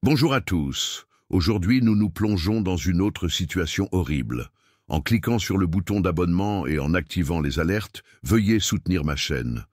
Bonjour à tous. Aujourd'hui, nous nous plongeons dans une autre situation horrible. En cliquant sur le bouton d'abonnement et en activant les alertes, veuillez soutenir ma chaîne.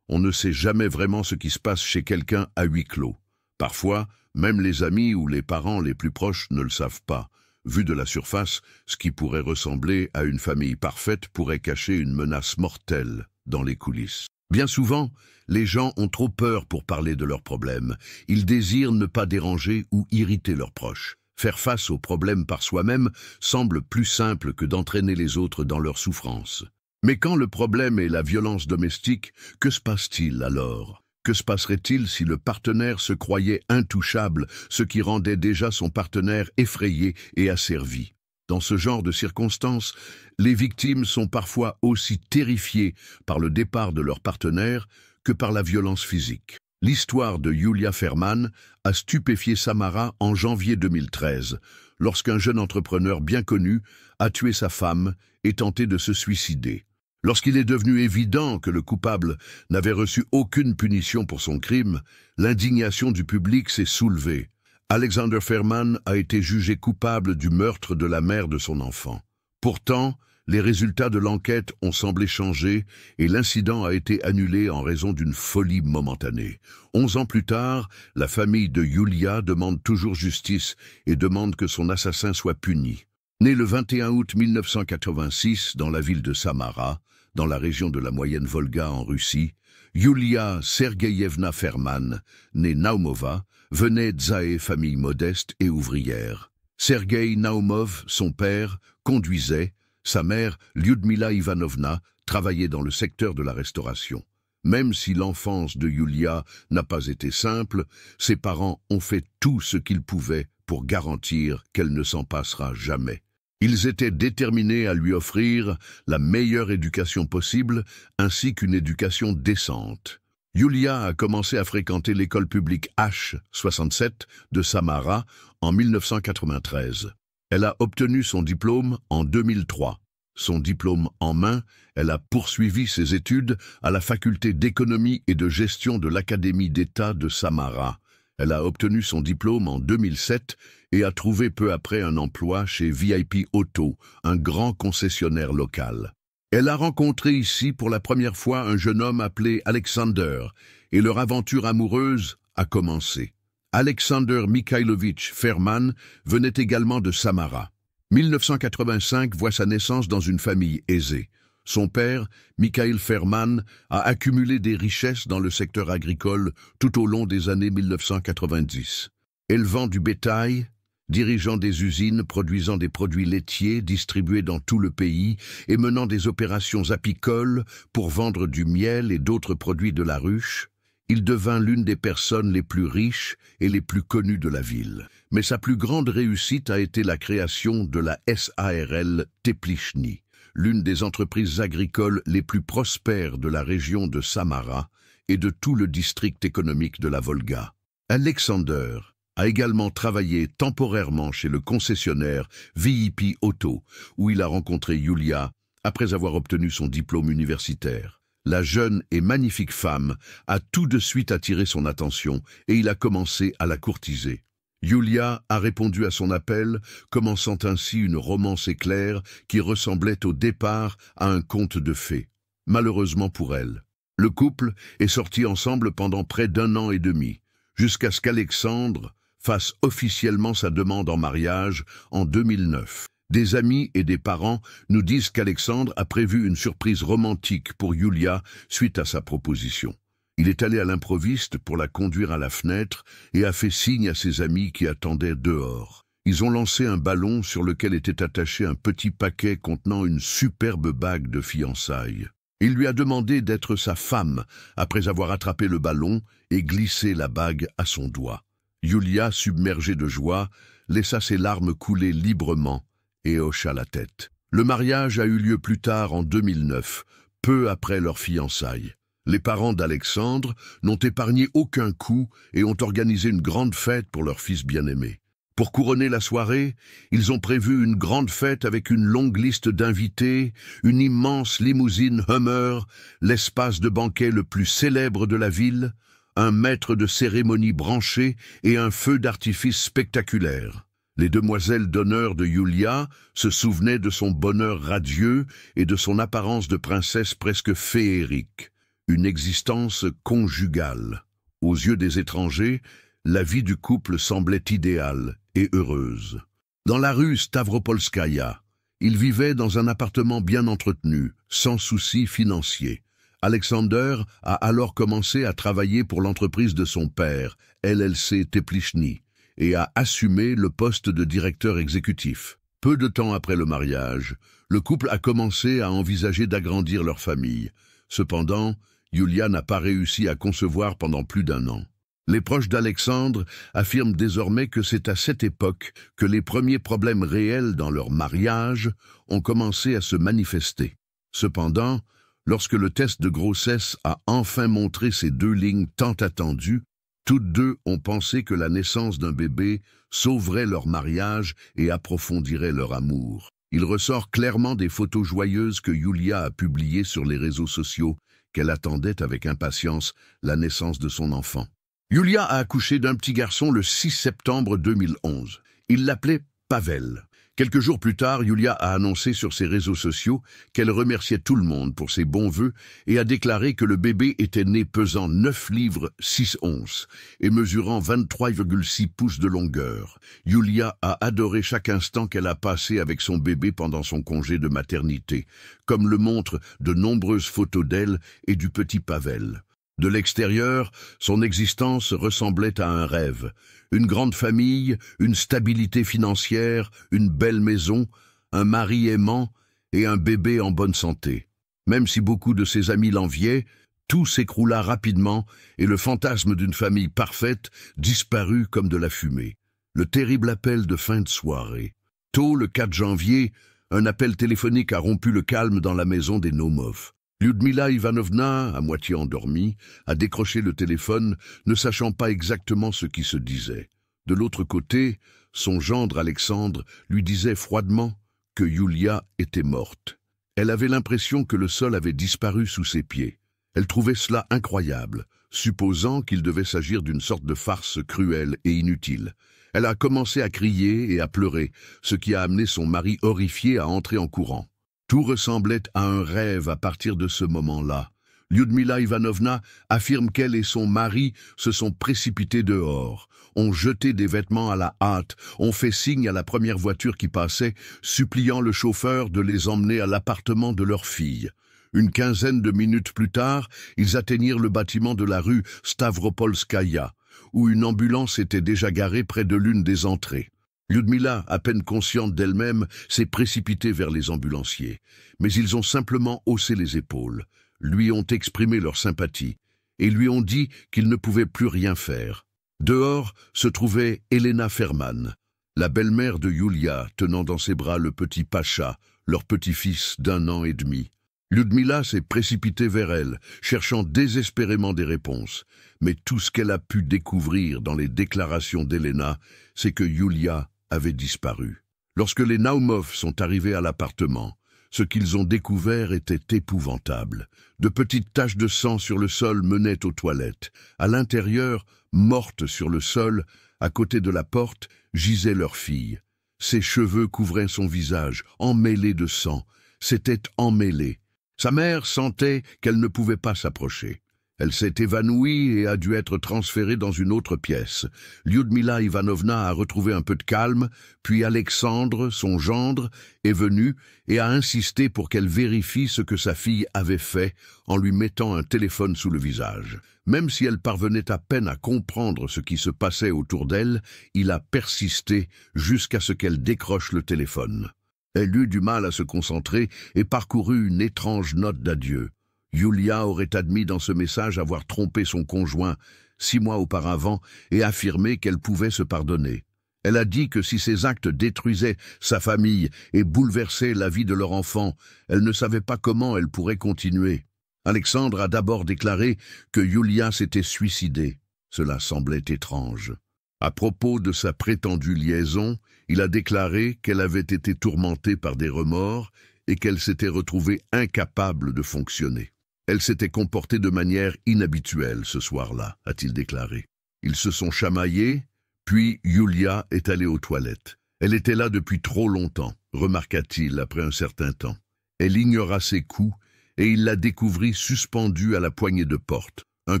On ne sait jamais vraiment ce qui se passe chez quelqu'un à huis clos. Parfois, même les amis ou les parents les plus proches ne le savent pas. Vu de la surface, ce qui pourrait ressembler à une famille parfaite pourrait cacher une menace mortelle dans les coulisses. Bien souvent, les gens ont trop peur pour parler de leurs problèmes. Ils désirent ne pas déranger ou irriter leurs proches. Faire face aux problèmes par soi-même semble plus simple que d'entraîner les autres dans leur souffrance. Mais quand le problème est la violence domestique, que se passe-t-il alors? Que se passerait-il si le partenaire se croyait intouchable, ce qui rendait déjà son partenaire effrayé et asservi? Dans ce genre de circonstances, les victimes sont parfois aussi terrifiées par le départ de leur partenaire que par la violence physique. L'histoire de Yulia Ferman a stupéfié Samara en janvier 2013, lorsqu'un jeune entrepreneur bien connu a tué sa femme et tenté de se suicider. Lorsqu'il est devenu évident que le coupable n'avait reçu aucune punition pour son crime, l'indignation du public s'est soulevée. Alexander Ferman a été jugé coupable du meurtre de la mère de son enfant. Pourtant, les résultats de l'enquête ont semblé changer et l'incident a été annulé en raison d'une folie momentanée. 11 ans plus tard, la famille de Yulia demande toujours justice et demande que son assassin soit puni. Né le 21 août 1986 dans la ville de Samara, dans la région de la Moyenne Volga en Russie, Yulia Sergeyevna Ferman, née Naumova, venait d'Zaé, famille modeste et ouvrière. Sergei Naumov, son père, conduisait. Sa mère, Lyudmila Ivanovna, travaillait dans le secteur de la restauration. Même si l'enfance de Yulia n'a pas été simple, ses parents ont fait tout ce qu'ils pouvaient pour garantir qu'elle ne s'en passera jamais. Ils étaient déterminés à lui offrir la meilleure éducation possible, ainsi qu'une éducation décente. Yulia a commencé à fréquenter l'école publique H67 de Samara en 1993. Elle a obtenu son diplôme en 2003. Son diplôme en main, elle a poursuivi ses études à la faculté d'économie et de gestion de l'Académie d'État de Samara. Elle a obtenu son diplôme en 2007 et a trouvé peu après un emploi chez VIP Auto, un grand concessionnaire local. Elle a rencontré ici pour la première fois un jeune homme appelé Alexander, et leur aventure amoureuse a commencé. Alexander Mikhailovitch Ferman venait également de Samara. 1985 voit sa naissance dans une famille aisée. Son père, Mikhail Ferman, a accumulé des richesses dans le secteur agricole tout au long des années 1990. Élevant du bétail, dirigeant des usines produisant des produits laitiers distribués dans tout le pays et menant des opérations apicoles pour vendre du miel et d'autres produits de la ruche, il devint l'une des personnes les plus riches et les plus connues de la ville. Mais sa plus grande réussite a été la création de la SARL Teplichny, l'une des entreprises agricoles les plus prospères de la région de Samara et de tout le district économique de la Volga. Alexander a également travaillé temporairement chez le concessionnaire VIP Auto, où il a rencontré Yulia après avoir obtenu son diplôme universitaire. La jeune et magnifique femme a tout de suite attiré son attention et il a commencé à la courtiser. Yulia a répondu à son appel, commençant ainsi une romance éclair qui ressemblait au départ à un conte de fées. Malheureusement pour elle, le couple est sorti ensemble pendant près d'1 an et demi, jusqu'à ce qu'Alexandre fasse officiellement sa demande en mariage en 2009. Des amis et des parents nous disent qu'Alexandre a prévu une surprise romantique pour Yulia suite à sa proposition. Il est allé à l'improviste pour la conduire à la fenêtre et a fait signe à ses amis qui attendaient dehors. Ils ont lancé un ballon sur lequel était attaché un petit paquet contenant une superbe bague de fiançailles. Il lui a demandé d'être sa femme après avoir attrapé le ballon et glissé la bague à son doigt. Yulia, submergée de joie, laissa ses larmes couler librement et hocha la tête. Le mariage a eu lieu plus tard en 2009, peu après leurs fiançailles. Les parents d'Alexandre n'ont épargné aucun coup et ont organisé une grande fête pour leur fils bien-aimé. Pour couronner la soirée, ils ont prévu une grande fête avec une longue liste d'invités, une immense limousine Hummer, l'espace de banquet le plus célèbre de la ville, un maître de cérémonie branché et un feu d'artifice spectaculaire. Les demoiselles d'honneur de Yulia se souvenaient de son bonheur radieux et de son apparence de princesse presque féerique, une existence conjugale. Aux yeux des étrangers, la vie du couple semblait idéale et heureuse. Dans la rue Stavropolskaya, ils vivaient dans un appartement bien entretenu, sans soucis financiers. Alexander a alors commencé à travailler pour l'entreprise de son père, LLC Teplichny, et a assumé le poste de directeur exécutif. Peu de temps après le mariage, le couple a commencé à envisager d'agrandir leur famille. Cependant, Yulia n'a pas réussi à concevoir pendant plus d'1 an. Les proches d'Alexandre affirment désormais que c'est à cette époque que les premiers problèmes réels dans leur mariage ont commencé à se manifester. Cependant, lorsque le test de grossesse a enfin montré ces 2 lignes tant attendues, toutes deux ont pensé que la naissance d'un bébé sauverait leur mariage et approfondirait leur amour. Il ressort clairement des photos joyeuses que Yulia a publiées sur les réseaux sociaux qu'elle attendait avec impatience la naissance de son enfant. Yulia a accouché d'un petit garçon le 6 septembre 2011. Il l'appelait Pavel. Quelques jours plus tard, Yulia a annoncé sur ses réseaux sociaux qu'elle remerciait tout le monde pour ses bons vœux et a déclaré que le bébé était né pesant 9 livres 6 onces et mesurant 23,6 pouces de longueur. Yulia a adoré chaque instant qu'elle a passé avec son bébé pendant son congé de maternité, comme le montrent de nombreuses photos d'elle et du petit Pavel. De l'extérieur, son existence ressemblait à un rêve. Une grande famille, une stabilité financière, une belle maison, un mari aimant et un bébé en bonne santé. Même si beaucoup de ses amis l'enviaient, tout s'écroula rapidement et le fantasme d'une famille parfaite disparut comme de la fumée. Le terrible appel de fin de soirée. Tôt le 4 janvier, un appel téléphonique a rompu le calme dans la maison des Naumov. Lyudmila Ivanovna, à moitié endormie, a décroché le téléphone, ne sachant pas exactement ce qui se disait. De l'autre côté, son gendre Alexandre lui disait froidement que Yulia était morte. Elle avait l'impression que le sol avait disparu sous ses pieds. Elle trouvait cela incroyable, supposant qu'il devait s'agir d'une sorte de farce cruelle et inutile. Elle a commencé à crier et à pleurer, ce qui a amené son mari horrifié à entrer en courant. Tout ressemblait à un rêve à partir de ce moment-là. Lyudmila Ivanovna affirme qu'elle et son mari se sont précipités dehors, ont jeté des vêtements à la hâte, ont fait signe à la première voiture qui passait, suppliant le chauffeur de les emmener à l'appartement de leur fille. Une quinzaine de minutes plus tard, ils atteignirent le bâtiment de la rue Stavropolskaya, où une ambulance était déjà garée près de l'une des entrées. Lyudmila, à peine consciente d'elle-même, s'est précipitée vers les ambulanciers. Mais ils ont simplement haussé les épaules, lui ont exprimé leur sympathie, et lui ont dit qu'ils ne pouvaient plus rien faire. Dehors se trouvait Elena Ferman, la belle-mère de Yulia, tenant dans ses bras le petit Pacha, leur petit-fils d'1 an et demi. Lyudmila s'est précipitée vers elle, cherchant désespérément des réponses. Mais tout ce qu'elle a pu découvrir dans les déclarations d'Elena, c'est que Yulia avait disparu. Lorsque les Naumov sont arrivés à l'appartement, ce qu'ils ont découvert était épouvantable. De petites taches de sang sur le sol menaient aux toilettes. À l'intérieur, morte sur le sol, à côté de la porte, gisait leur fille. Ses cheveux couvraient son visage, emmêlés de sang. C'était emmêlé. Sa mère sentait qu'elle ne pouvait pas s'approcher. Elle s'est évanouie et a dû être transférée dans une autre pièce. Lyudmila Ivanovna a retrouvé un peu de calme, puis Alexandre, son gendre, est venu et a insisté pour qu'elle vérifie ce que sa fille avait fait en lui mettant un téléphone sous le visage. Même si elle parvenait à peine à comprendre ce qui se passait autour d'elle, il a persisté jusqu'à ce qu'elle décroche le téléphone. Elle eut du mal à se concentrer et parcourut une étrange note d'adieu. Yulia aurait admis dans ce message avoir trompé son conjoint 6 mois auparavant et affirmé qu'elle pouvait se pardonner. Elle a dit que si ces actes détruisaient sa famille et bouleversaient la vie de leur enfant, elle ne savait pas comment elle pourrait continuer. Alexandre a d'abord déclaré que Yulia s'était suicidée. Cela semblait étrange. À propos de sa prétendue liaison, il a déclaré qu'elle avait été tourmentée par des remords et qu'elle s'était retrouvée incapable de fonctionner. Elle s'était comportée de manière inhabituelle ce soir-là, a-t-il déclaré. Ils se sont chamaillés, puis Yulia est allée aux toilettes. Elle était là depuis trop longtemps, remarqua-t-il après un certain temps. Elle ignora ses coups et il la découvrit suspendue à la poignée de porte, un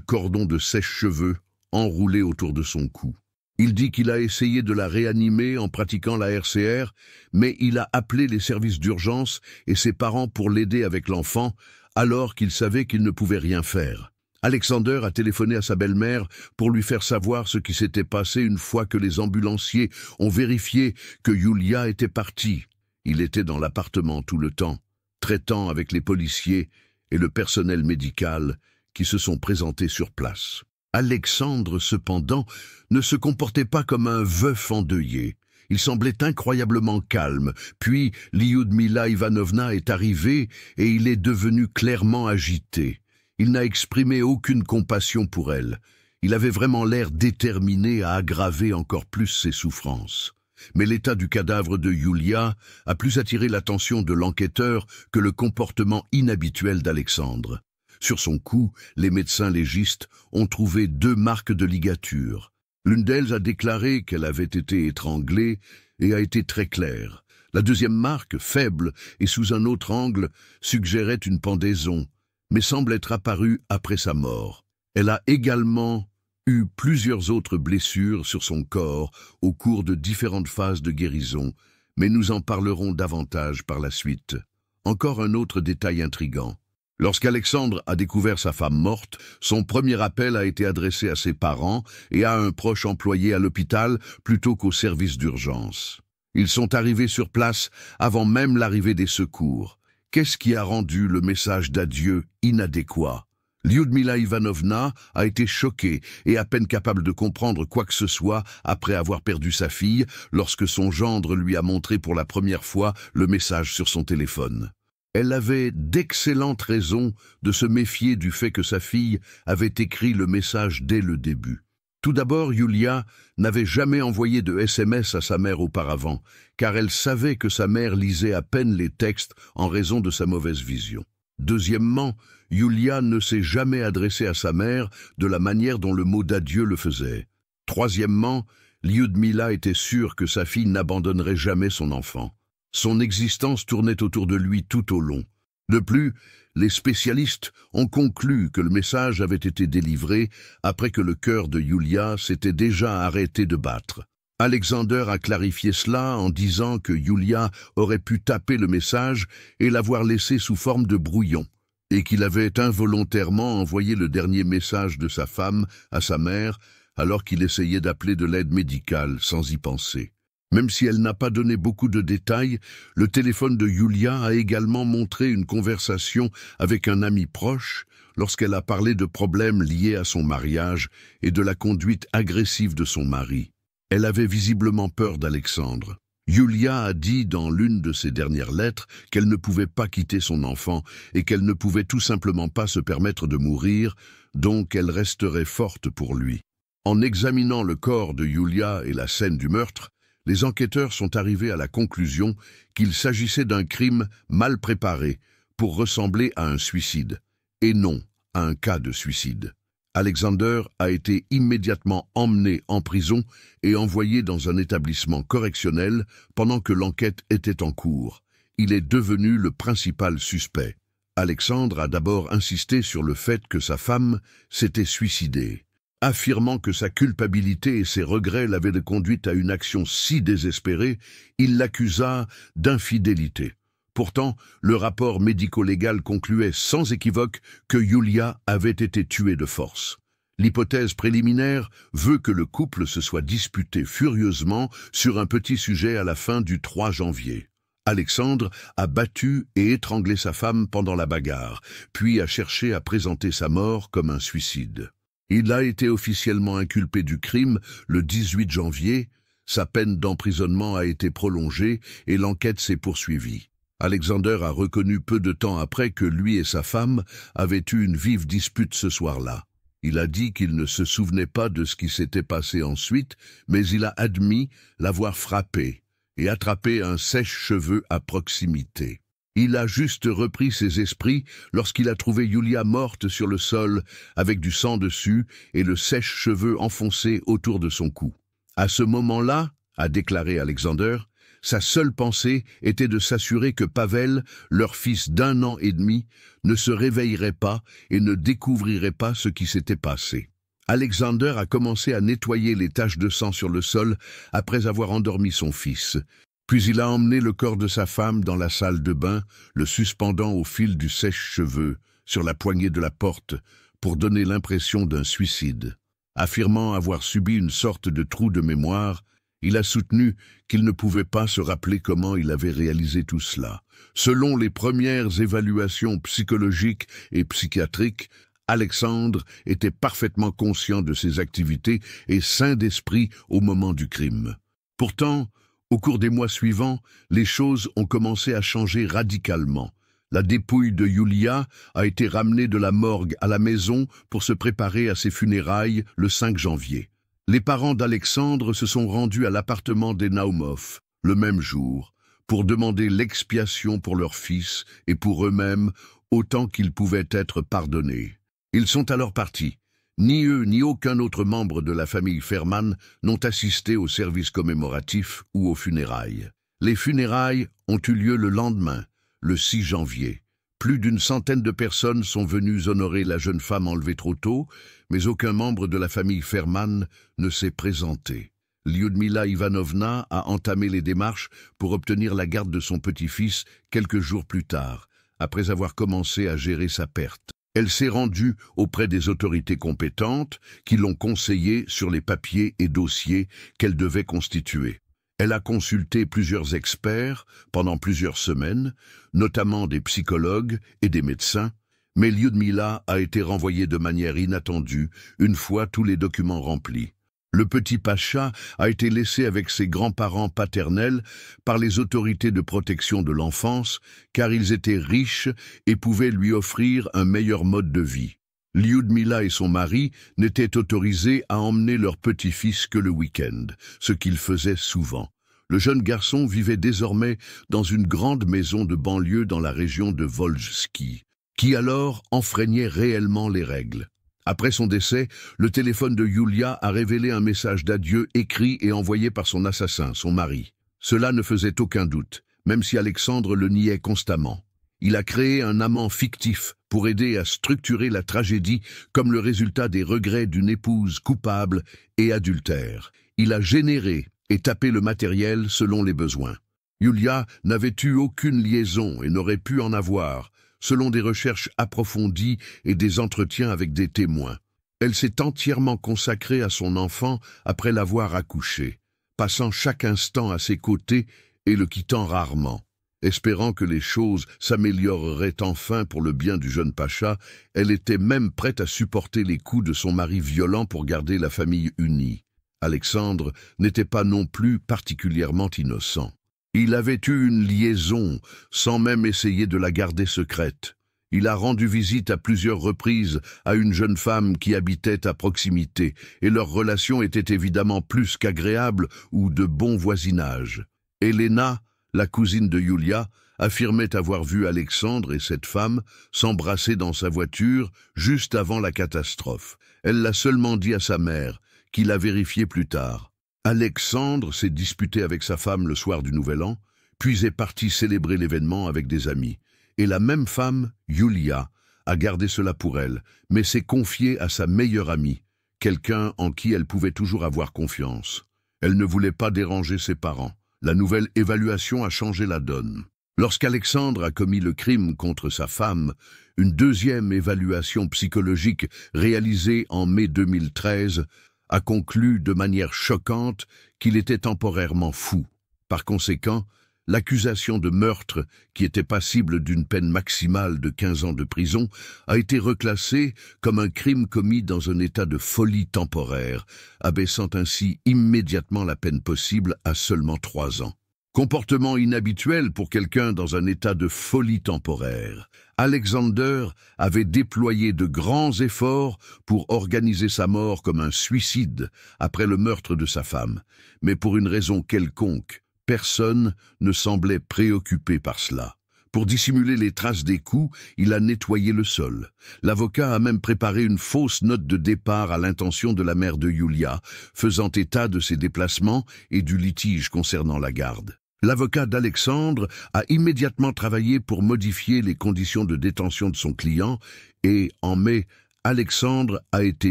cordon de sèche-cheveux enroulé autour de son cou. Il dit qu'il a essayé de la réanimer en pratiquant la RCR, mais il a appelé les services d'urgence et ses parents pour l'aider avec l'enfant, alors qu'il savait qu'il ne pouvait rien faire. Alexander a téléphoné à sa belle-mère pour lui faire savoir ce qui s'était passé une fois que les ambulanciers ont vérifié que Yulia était partie. Il était dans l'appartement tout le temps, traitant avec les policiers et le personnel médical qui se sont présentés sur place. Alexandre, cependant, ne se comportait pas comme un veuf endeuillé. Il semblait incroyablement calme, puis Lyudmila Ivanovna est arrivée et il est devenu clairement agité. Il n'a exprimé aucune compassion pour elle. Il avait vraiment l'air déterminé à aggraver encore plus ses souffrances. Mais l'état du cadavre de Yulia a plus attiré l'attention de l'enquêteur que le comportement inhabituel d'Alexandre. Sur son cou, les médecins légistes ont trouvé 2 marques de ligature. L'une d'elles a déclaré qu'elle avait été étranglée et a été très claire. La deuxième marque, faible et sous un autre angle, suggérait une pendaison, mais semble être apparue après sa mort. Elle a également eu plusieurs autres blessures sur son corps au cours de différentes phases de guérison, mais nous en parlerons davantage par la suite. Encore un autre détail intrigant. Lorsqu'Alexandre a découvert sa femme morte, son premier appel a été adressé à ses parents et à un proche employé à l'hôpital plutôt qu'au service d'urgence. Ils sont arrivés sur place avant même l'arrivée des secours. Qu'est-ce qui a rendu le message d'adieu inadéquat? Lyudmila Ivanovna a été choquée et à peine capable de comprendre quoi que ce soit après avoir perdu sa fille lorsque son gendre lui a montré pour la première fois le message sur son téléphone. Elle avait d'excellentes raisons de se méfier du fait que sa fille avait écrit le message dès le début. Tout d'abord, Yulia n'avait jamais envoyé de SMS à sa mère auparavant, car elle savait que sa mère lisait à peine les textes en raison de sa mauvaise vision. Deuxièmement, Yulia ne s'est jamais adressée à sa mère de la manière dont le mot d'adieu le faisait. Troisièmement, Lyudmila était sûre que sa fille n'abandonnerait jamais son enfant. Son existence tournait autour de lui tout au long. De plus, les spécialistes ont conclu que le message avait été délivré après que le cœur de Yulia s'était déjà arrêté de battre. Alexander a clarifié cela en disant que Yulia aurait pu taper le message et l'avoir laissé sous forme de brouillon, et qu'il avait involontairement envoyé le dernier message de sa femme à sa mère alors qu'il essayait d'appeler de l'aide médicale sans y penser. Même si elle n'a pas donné beaucoup de détails, le téléphone de Yulia a également montré une conversation avec un ami proche lorsqu'elle a parlé de problèmes liés à son mariage et de la conduite agressive de son mari. Elle avait visiblement peur d'Alexandre. Yulia a dit dans l'une de ses dernières lettres qu'elle ne pouvait pas quitter son enfant et qu'elle ne pouvait tout simplement pas se permettre de mourir, donc elle resterait forte pour lui. En examinant le corps de Yulia et la scène du meurtre, les enquêteurs sont arrivés à la conclusion qu'il s'agissait d'un crime mal préparé pour ressembler à un suicide, et non à un cas de suicide. Alexander a été immédiatement emmené en prison et envoyé dans un établissement correctionnel pendant que l'enquête était en cours. Il est devenu le principal suspect. Alexandre a d'abord insisté sur le fait que sa femme s'était suicidée. Affirmant que sa culpabilité et ses regrets l'avaient conduite à une action si désespérée, il l'accusa d'infidélité. Pourtant, le rapport médico-légal concluait sans équivoque que Yulia avait été tuée de force. L'hypothèse préliminaire veut que le couple se soit disputé furieusement sur un petit sujet à la fin du 3 janvier. Alexandre a battu et étranglé sa femme pendant la bagarre, puis a cherché à présenter sa mort comme un suicide. Il a été officiellement inculpé du crime le 18 janvier, sa peine d'emprisonnement a été prolongée et l'enquête s'est poursuivie. Alexander a reconnu peu de temps après que lui et sa femme avaient eu une vive dispute ce soir-là. Il a dit qu'il ne se souvenait pas de ce qui s'était passé ensuite, mais il a admis l'avoir frappé et attrapé un sèche-cheveux à proximité. Il a juste repris ses esprits lorsqu'il a trouvé Yulia morte sur le sol avec du sang dessus et le sèche-cheveux enfoncé autour de son cou. À ce moment-là, a déclaré Alexander, sa seule pensée était de s'assurer que Pavel, leur fils d'1 an et demi, ne se réveillerait pas et ne découvrirait pas ce qui s'était passé. Alexander a commencé à nettoyer les taches de sang sur le sol après avoir endormi son fils. Puis il a emmené le corps de sa femme dans la salle de bain, le suspendant au fil du sèche-cheveux, sur la poignée de la porte, pour donner l'impression d'un suicide. Affirmant avoir subi une sorte de trou de mémoire, il a soutenu qu'il ne pouvait pas se rappeler comment il avait réalisé tout cela. Selon les premières évaluations psychologiques et psychiatriques, Alexandre était parfaitement conscient de ses activités et sain d'esprit au moment du crime. Pourtant, au cours des mois suivants, les choses ont commencé à changer radicalement. La dépouille de Yulia a été ramenée de la morgue à la maison pour se préparer à ses funérailles le 5 janvier. Les parents d'Alexandre se sont rendus à l'appartement des Naumov le même jour pour demander l'expiation pour leur fils et pour eux-mêmes autant qu'ils pouvaient être pardonnés. Ils sont alors partis. Ni eux ni aucun autre membre de la famille Ferman n'ont assisté au service commémoratif ou aux funérailles. Les funérailles ont eu lieu le lendemain, le 6 janvier. Plus d'une centaine de personnes sont venues honorer la jeune femme enlevée trop tôt, mais aucun membre de la famille Ferman ne s'est présenté. Lyudmila Ivanovna a entamé les démarches pour obtenir la garde de son petit-fils quelques jours plus tard, après avoir commencé à gérer sa perte. Elle s'est rendue auprès des autorités compétentes qui l'ont conseillée sur les papiers et dossiers qu'elle devait constituer. Elle a consulté plusieurs experts pendant plusieurs semaines, notamment des psychologues et des médecins, mais Lyudmila a été renvoyée de manière inattendue une fois tous les documents remplis. Le petit Pacha a été laissé avec ses grands-parents paternels par les autorités de protection de l'enfance, car ils étaient riches et pouvaient lui offrir un meilleur mode de vie. Lyudmila et son mari n'étaient autorisés à emmener leur petit-fils que le week-end, ce qu'ils faisaient souvent. Le jeune garçon vivait désormais dans une grande maison de banlieue dans la région de Voljski, qui alors enfreignait réellement les règles. Après son décès, le téléphone de Yulia a révélé un message d'adieu écrit et envoyé par son assassin, son mari. Cela ne faisait aucun doute, même si Alexandre le niait constamment. Il a créé un amant fictif pour aider à structurer la tragédie comme le résultat des regrets d'une épouse coupable et adultère. Il a généré et tapé le matériel selon les besoins. Yulia n'avait eu aucune liaison et n'aurait pu en avoir, selon des recherches approfondies et des entretiens avec des témoins. Elle s'est entièrement consacrée à son enfant après l'avoir accouché, passant chaque instant à ses côtés et le quittant rarement. Espérant que les choses s'amélioreraient enfin pour le bien du jeune Pacha, elle était même prête à supporter les coups de son mari violent pour garder la famille unie. Alexandre n'était pas non plus particulièrement innocent. Il avait eu une liaison, sans même essayer de la garder secrète. Il a rendu visite à plusieurs reprises à une jeune femme qui habitait à proximité, et leur relation était évidemment plus qu'agréable ou de bon voisinage. Elena, la cousine de Yulia, affirmait avoir vu Alexandre et cette femme s'embrasser dans sa voiture juste avant la catastrophe. Elle l'a seulement dit à sa mère, qui l'a vérifié plus tard. Alexandre s'est disputé avec sa femme le soir du Nouvel An, puis est parti célébrer l'événement avec des amis. Et la même femme, Yulia, a gardé cela pour elle, mais s'est confiée à sa meilleure amie, quelqu'un en qui elle pouvait toujours avoir confiance. Elle ne voulait pas déranger ses parents. La nouvelle évaluation a changé la donne. Lorsqu'Alexandre a commis le crime contre sa femme, une deuxième évaluation psychologique réalisée en mai 2013 a conclu de manière choquante qu'il était temporairement fou. Par conséquent, l'accusation de meurtre, qui était passible d'une peine maximale de 15 ans de prison, a été reclassée comme un crime commis dans un état de folie temporaire, abaissant ainsi immédiatement la peine possible à seulement 3 ans. Comportement inhabituel pour quelqu'un dans un état de folie temporaire. Alexander avait déployé de grands efforts pour organiser sa mort comme un suicide après le meurtre de sa femme, mais pour une raison quelconque, personne ne semblait préoccupé par cela. Pour dissimuler les traces des coups, il a nettoyé le sol. L'avocat a même préparé une fausse note de départ à l'intention de la mère de Yulia, faisant état de ses déplacements et du litige concernant la garde. L'avocat d'Alexandre a immédiatement travaillé pour modifier les conditions de détention de son client et, en mai, Alexandre a été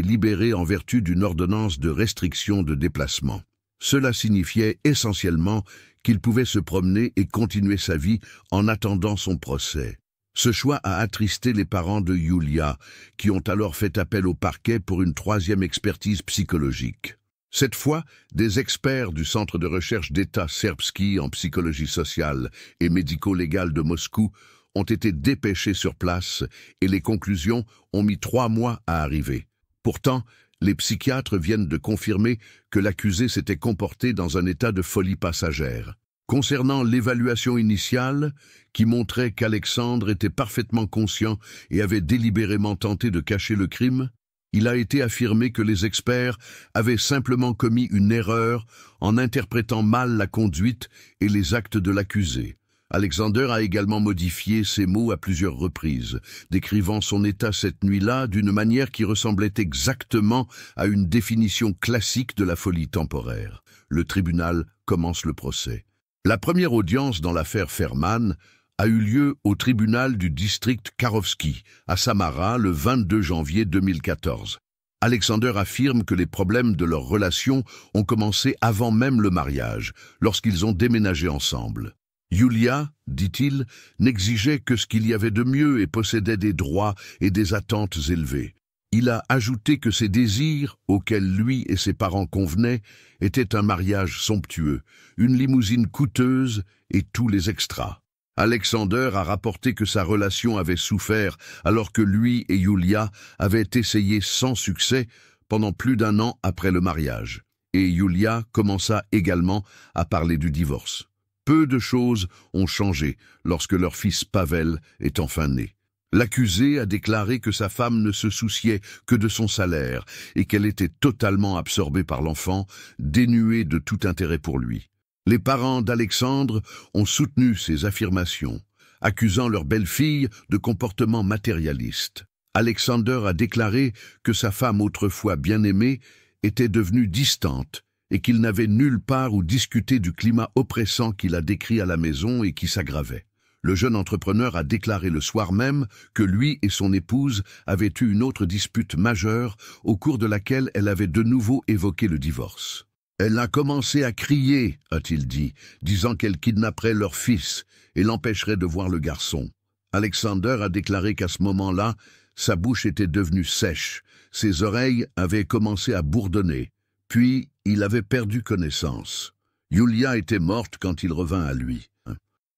libéré en vertu d'une ordonnance de restriction de déplacement. Cela signifiait essentiellement qu'il pouvait se promener et continuer sa vie en attendant son procès. Ce choix a attristé les parents de Yulia, qui ont alors fait appel au parquet pour une troisième expertise psychologique. Cette fois, des experts du Centre de recherche d'État Serbski en psychologie sociale et médico-légale de Moscou ont été dépêchés sur place et les conclusions ont mis 3 mois à arriver. Pourtant, les psychiatres viennent de confirmer que l'accusé s'était comporté dans un état de folie passagère. Concernant l'évaluation initiale, qui montrait qu'Alexandre était parfaitement conscient et avait délibérément tenté de cacher le crime, il a été affirmé que les experts avaient simplement commis une erreur en interprétant mal la conduite et les actes de l'accusé. Alexander a également modifié ses mots à plusieurs reprises, décrivant son état cette nuit-là d'une manière qui ressemblait exactement à une définition classique de la folie temporaire. Le tribunal commence le procès. La première audience dans l'affaire Ferman a eu lieu au tribunal du district Karovski, à Samara, le 22 janvier 2014. Alexander affirme que les problèmes de leur relation ont commencé avant même le mariage, lorsqu'ils ont déménagé ensemble. Yulia, dit-il, n'exigeait que ce qu'il y avait de mieux et possédait des droits et des attentes élevées. Il a ajouté que ses désirs, auxquels lui et ses parents convenaient, étaient un mariage somptueux, une limousine coûteuse et tous les extras. Alexander a rapporté que sa relation avait souffert alors que lui et Yulia avaient essayé sans succès pendant plus d'1 an après le mariage. Et Yulia commença également à parler du divorce. Peu de choses ont changé lorsque leur fils Pavel est enfin né. L'accusé a déclaré que sa femme ne se souciait que de son salaire et qu'elle était totalement absorbée par l'enfant, dénuée de tout intérêt pour lui. Les parents d'Alexandre ont soutenu ces affirmations, accusant leur belle-fille de comportement matérialiste. Alexander a déclaré que sa femme autrefois bien-aimée était devenue distante et qu'il n'avait nulle part où discuter du climat oppressant qu'il a décrit à la maison et qui s'aggravait. Le jeune entrepreneur a déclaré le soir même que lui et son épouse avaient eu une autre dispute majeure au cours de laquelle elle avait de nouveau évoqué le divorce. Elle a commencé à crier, a-t-il dit, disant qu'elle kidnapperait leur fils et l'empêcherait de voir le garçon. Alexander a déclaré qu'à ce moment-là, sa bouche était devenue sèche, ses oreilles avaient commencé à bourdonner, puis il avait perdu connaissance. Yulia était morte quand il revint à lui.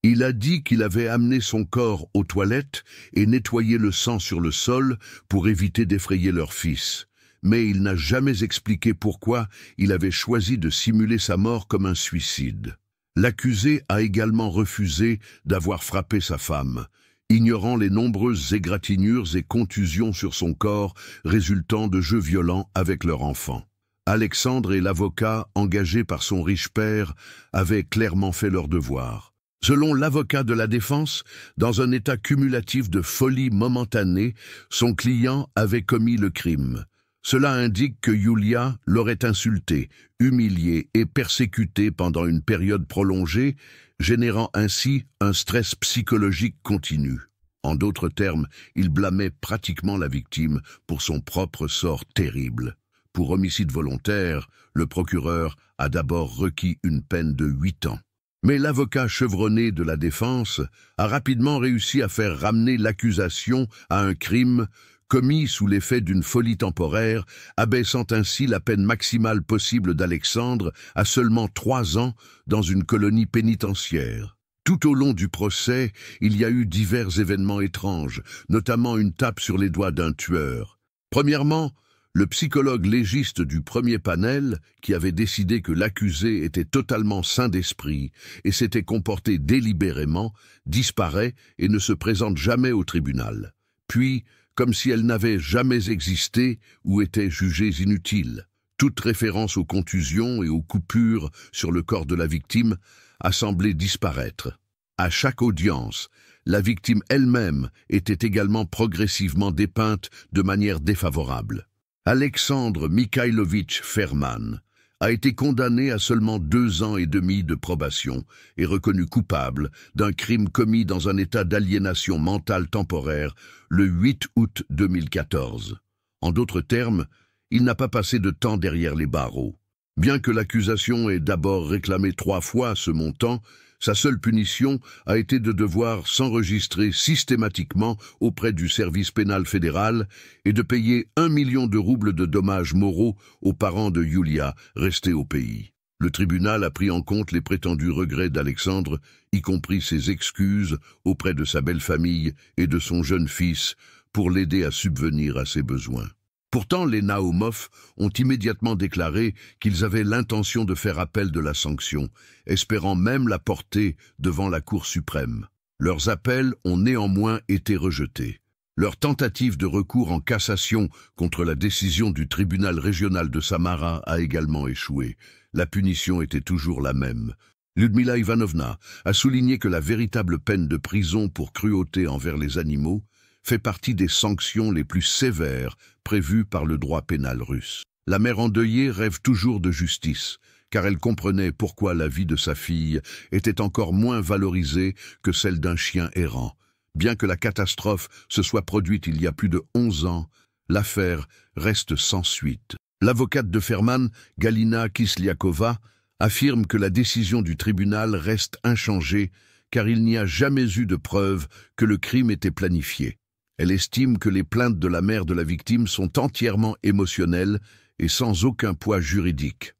Il a dit qu'il avait amené son corps aux toilettes et nettoyé le sang sur le sol pour éviter d'effrayer leur fils. Mais il n'a jamais expliqué pourquoi il avait choisi de simuler sa mort comme un suicide. L'accusé a également refusé d'avoir frappé sa femme, ignorant les nombreuses égratignures et contusions sur son corps résultant de jeux violents avec leur enfant. Alexandre et l'avocat, engagé par son riche père, avaient clairement fait leur devoir. Selon l'avocat de la défense, dans un état cumulatif de folie momentanée, son client avait commis le crime. Cela indique que Yulia l'aurait insulté, humilié et persécuté pendant une période prolongée, générant ainsi un stress psychologique continu. En d'autres termes, il blâmait pratiquement la victime pour son propre sort terrible. Pour homicide volontaire, le procureur a d'abord requis une peine de 8 ans. Mais l'avocat chevronné de la défense a rapidement réussi à faire ramener l'accusation à un crime commis sous l'effet d'une folie temporaire, abaissant ainsi la peine maximale possible d'Alexandre à seulement 3 ans dans une colonie pénitentiaire. Tout au long du procès, il y a eu divers événements étranges, notamment une tape sur les doigts d'un tueur. Premièrement, le psychologue légiste du premier panel, qui avait décidé que l'accusé était totalement sain d'esprit et s'était comporté délibérément, disparaît et ne se présente jamais au tribunal. Puis, comme si elle n'avait jamais existé ou était jugée inutile. Toute référence aux contusions et aux coupures sur le corps de la victime a semblé disparaître. À chaque audience, la victime elle-même était également progressivement dépeinte de manière défavorable. Alexandre Mikhailovitch Ferman a été condamné à seulement 2 ans et demi de probation et reconnu coupable d'un crime commis dans un état d'aliénation mentale temporaire le 8 août 2014. En d'autres termes, il n'a pas passé de temps derrière les barreaux. Bien que l'accusation ait d'abord réclamé 3 fois ce montant, sa seule punition a été de devoir s'enregistrer systématiquement auprès du service pénal fédéral et de payer 1 million de roubles de dommages moraux aux parents de Yulia, restés au pays. Le tribunal a pris en compte les prétendus regrets d'Alexandre, y compris ses excuses auprès de sa belle-famille et de son jeune fils, pour l'aider à subvenir à ses besoins. Pourtant, les Naumov ont immédiatement déclaré qu'ils avaient l'intention de faire appel de la sanction, espérant même la porter devant la Cour suprême. Leurs appels ont néanmoins été rejetés. Leur tentative de recours en cassation contre la décision du tribunal régional de Samara a également échoué. La punition était toujours la même. Ludmila Ivanovna a souligné que la véritable peine de prison pour cruauté envers les animaux fait partie des sanctions les plus sévères prévues par le droit pénal russe. La mère endeuillée rêve toujours de justice, car elle comprenait pourquoi la vie de sa fille était encore moins valorisée que celle d'un chien errant. Bien que la catastrophe se soit produite il y a plus de 11 ans, l'affaire reste sans suite. L'avocate de Ferman, Galina Kisliakova, affirme que la décision du tribunal reste inchangée car il n'y a jamais eu de preuve que le crime était planifié. Elle estime que les plaintes de la mère de la victime sont entièrement émotionnelles et sans aucun poids juridique.